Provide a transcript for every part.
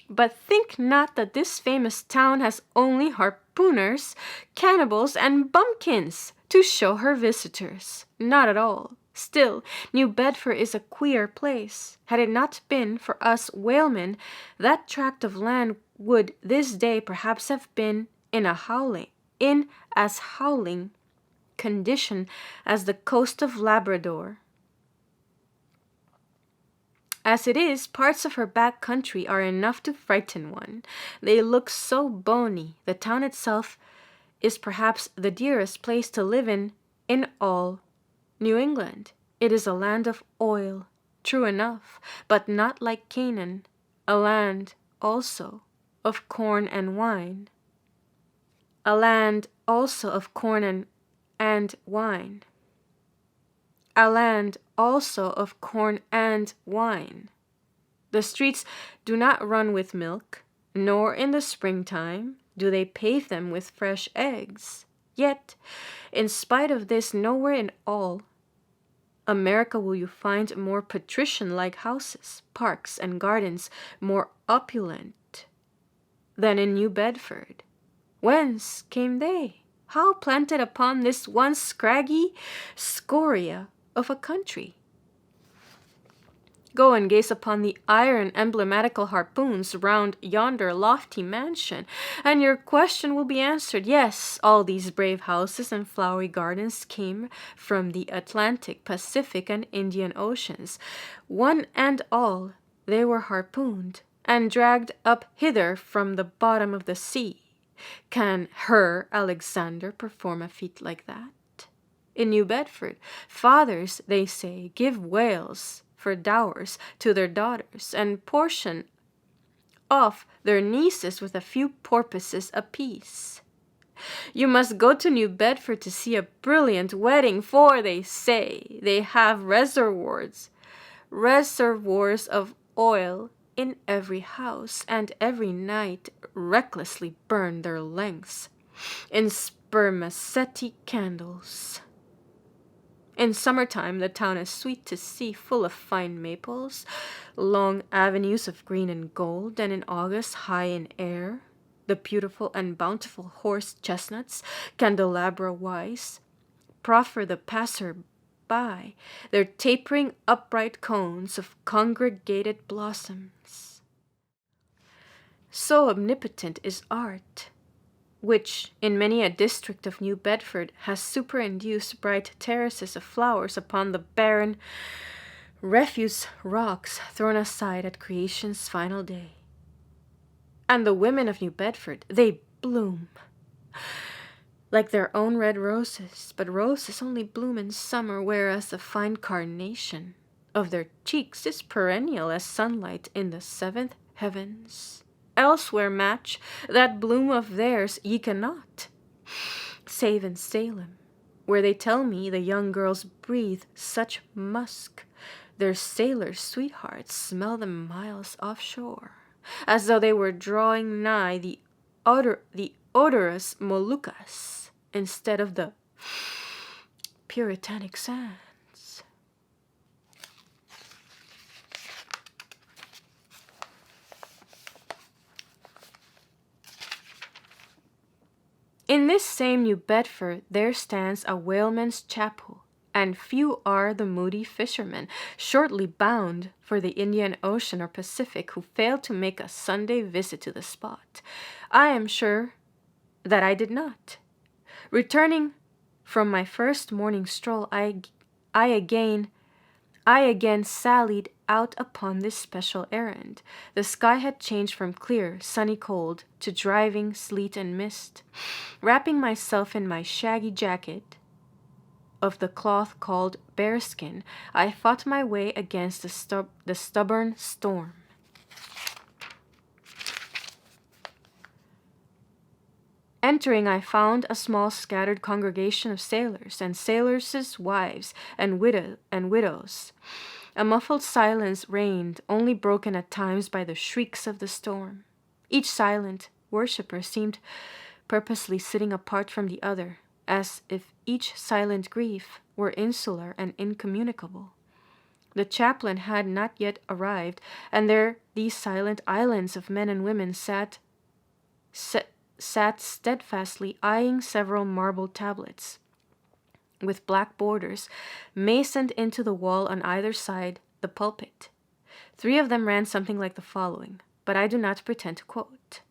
But think not that this famous town has only harpooners, cannibals, and bumpkins to show her visitors. Not at all. Still, New Bedford is a queer place. Had it not been for us whalemen, that tract of land would this day perhaps have been in as howling condition as the coast of Labrador. As it is, parts of her back country are enough to frighten one. They look so bony. The town itself is perhaps the dearest place to live in all New England. It is a land of oil, true enough, but not like Canaan, a land also of corn and wine. A land also of corn and wine. A land also of corn and wine. The streets do not run with milk, nor in the springtime do they pave them with fresh eggs. Yet, in spite of this, nowhere in all America will you find more patrician-like houses, parks, and gardens more opulent than in New Bedford. Whence came they? How planted upon this once scraggy scoria of a country? Go and gaze upon the iron emblematical harpoons round yonder lofty mansion, and your question will be answered. Yes, all these brave houses and flowery gardens came from the Atlantic, Pacific, and Indian Oceans. One and all, they were harpooned and dragged up hither from the bottom of the sea. Can her Alexander perform a feat like that? In New Bedford, fathers, they say, give whales for dowers to their daughters, and portion off their nieces with a few porpoises apiece. You must go to New Bedford to see a brilliant wedding, for they say they have reservoirs of oil in every house, and every night recklessly burn their lengths in spermaceti candles. In summertime, the town is sweet to see, full of fine maples, long avenues of green and gold, and in August, high in air, the beautiful and bountiful horse chestnuts, candelabra-wise, proffer the passer-by their tapering upright cones of congregated blossoms. So omnipotent is art, which in many a district of New Bedford has superinduced bright terraces of flowers upon the barren refuse rocks thrown aside at creation's final day. And the women of New Bedford, they bloom like their own red roses, but roses only bloom in summer, whereas the fine carnation of their cheeks is perennial as sunlight in the seventh heavens. Elsewhere match that bloom of theirs ye cannot, save in Salem, where they tell me the young girls breathe such musk, their sailor sweethearts smell them miles offshore, as though they were drawing nigh the odorous Moluccas instead of the puritanic sands. In this same New Bedford there stands a whaleman's chapel, and few are the moody fishermen, shortly bound for the Indian Ocean or Pacific, who fail to make a Sunday visit to the spot. I am sure that I did not. Returning from my first morning stroll, I again sallied out upon this special errand. The sky had changed from clear, sunny cold to driving sleet and mist. Wrapping myself in my shaggy jacket of the cloth called bearskin, I fought my way against the stubborn storm. Entering, I found a small scattered congregation of sailors and sailors' wives and widows. A muffled silence reigned, only broken at times by the shrieks of the storm. Each silent worshipper seemed purposely sitting apart from the other, as if each silent grief were insular and incommunicable. The chaplain had not yet arrived, and there these silent islands of men and women sat steadfastly eyeing several marble tablets with black borders masoned into the wall on either side the pulpit. 3 of them ran something like the following, but I do not pretend to quote.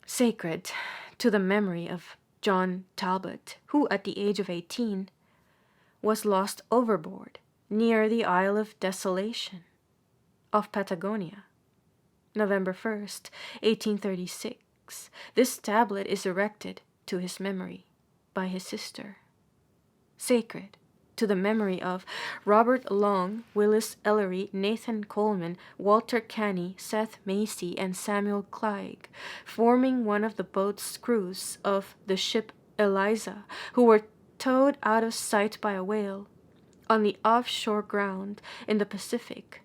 Sacred to the memory of John Talbot, who at the age of 18 was lost overboard near the Isle of Desolation of Patagonia, November 1st, 1836. This tablet is erected to his memory by his sister. Sacred to the memory of Robert Long, Willis Ellery, Nathan Coleman, Walter Canny, Seth Macy, and Samuel Clegg, forming one of the boat's crews of the ship Eliza, who were towed out of sight by a whale on the offshore ground in the Pacific,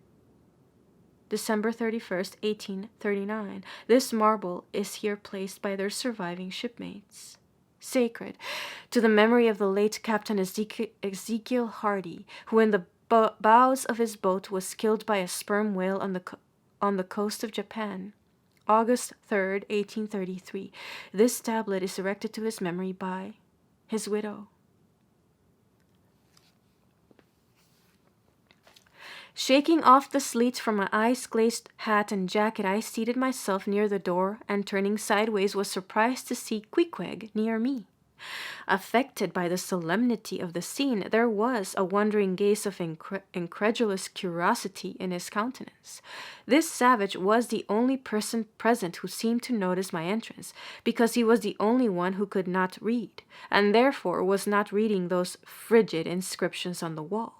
December 31st, 1839. This marble is here placed by their surviving shipmates. Sacred to the memory of the late Captain Ezekiel Hardy, who in the bows of his boat was killed by a sperm whale on the coast of Japan, August 3rd, 1833. This tablet is erected to his memory by his widow. Shaking off the sleet from my ice-glazed hat and jacket, I seated myself near the door, and turning sideways was surprised to see Queequeg near me. Affected by the solemnity of the scene, there was a wondering gaze of incredulous curiosity in his countenance. This savage was the only person present who seemed to notice my entrance, because he was the only one who could not read, and therefore was not reading those frigid inscriptions on the wall.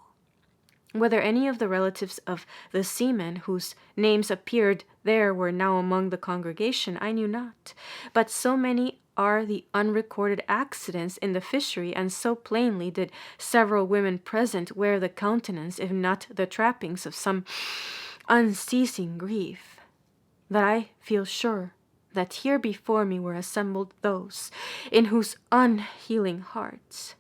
Whether any of the relatives of the seamen whose names appeared there were now among the congregation, I knew not. But so many are the unrecorded accidents in the fishery, and so plainly did several women present wear the countenance, if not the trappings, of some unceasing grief, that I feel sure that here before me were assembled those in whose unhealing hearts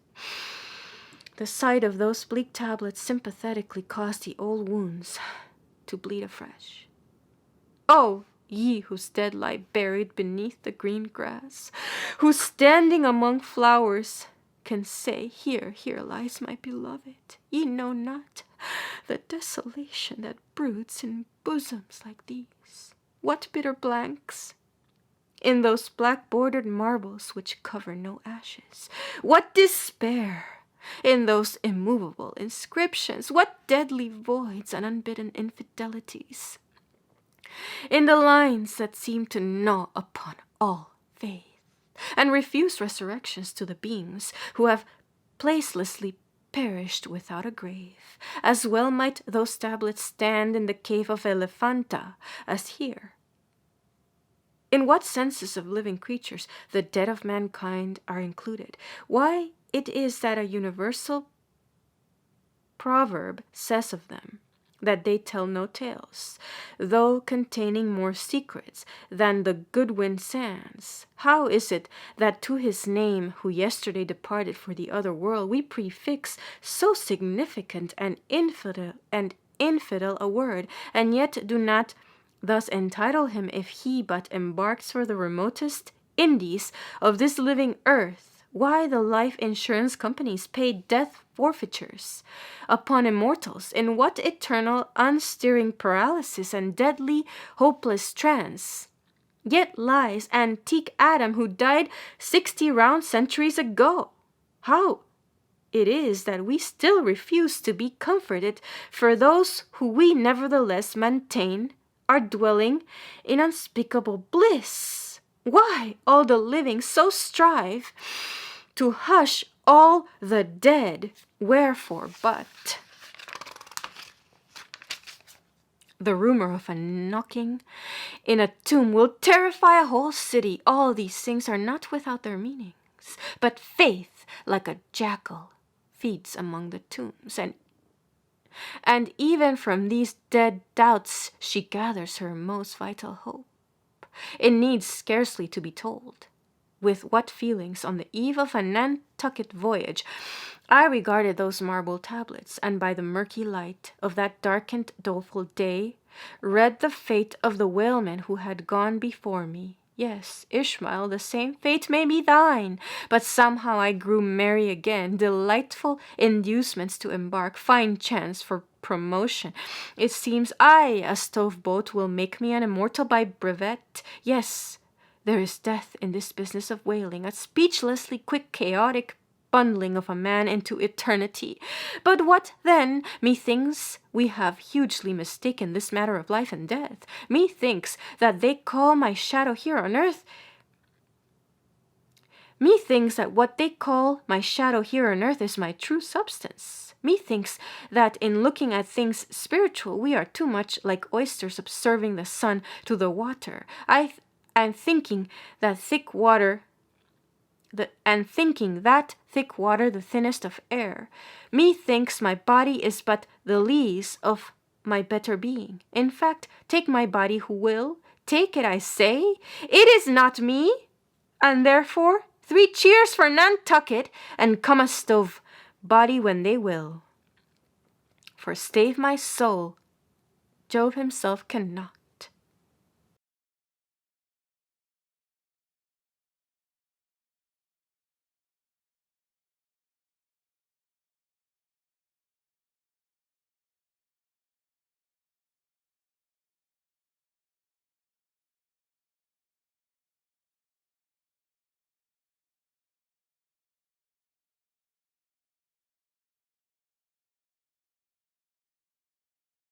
the sight of those bleak tablets sympathetically caused the old wounds to bleed afresh. Oh, ye whose dead lie buried beneath the green grass, who standing among flowers can say, Here, here lies my beloved. Ye know not the desolation that broods in bosoms like these. What bitter blanks in those black-bordered marbles which cover no ashes. What despair in those immovable inscriptions. What deadly voids and unbidden infidelities in the lines that seem to gnaw upon all faith, and refuse resurrections to the beings who have placelessly perished without a grave. As well might those tablets stand in the cave of Elephanta as here. In what census of living creatures the dead of mankind are included? Why, it is that a universal proverb says of them, that they tell no tales, though containing more secrets than the Goodwin Sands. How is it that to his name, who yesterday departed for the other world, we prefix so significant and infidel a word, and yet do not thus entitle him if he but embarks for the remotest Indies of this living earth? Why the life insurance companies pay death forfeitures upon immortals? In what eternal unstirring paralysis and deadly hopeless trance yet lies antique Adam, who died 60 round centuries ago? How it is that we still refuse to be comforted for those who we nevertheless maintain are dwelling in unspeakable bliss? Why all the living so strive to hush all the dead? Wherefore but the rumor of a knocking in a tomb will terrify a whole city. All these things are not without their meanings, but faith, like a jackal, feeds among the tombs, and even from these dead doubts she gathers her most vital hope. It needs scarcely to be told with what feelings, on the eve of a Nantucket voyage, I regarded those marble tablets, and by the murky light of that darkened, doleful day, read the fate of the whalemen who had gone before me. Yes, Ishmael, the same fate may be thine, but somehow I grew merry again, delightful inducements to embark, fine chance for promotion. It seems a stove boat will make me an immortal by brevet. Yes, there is death in this business of whaling, a speechlessly quick, chaotic bundling of a man into eternity. But what then? Methinks we have hugely mistaken this matter of life and death. Methinks that they call my shadow here on earth. Methinks that what they call my shadow here on earth is my true substance. Methinks that in looking at things spiritual, we are too much like oysters observing the sun to the water. I am thinking that thick water the thinnest of air. Methinks my body is but the lees of my better being. In fact, take my body who will, take it, I say. It is not me, and therefore 3 cheers for Nantucket, and come a stove body when they will. For stave my soul, Jove himself cannot.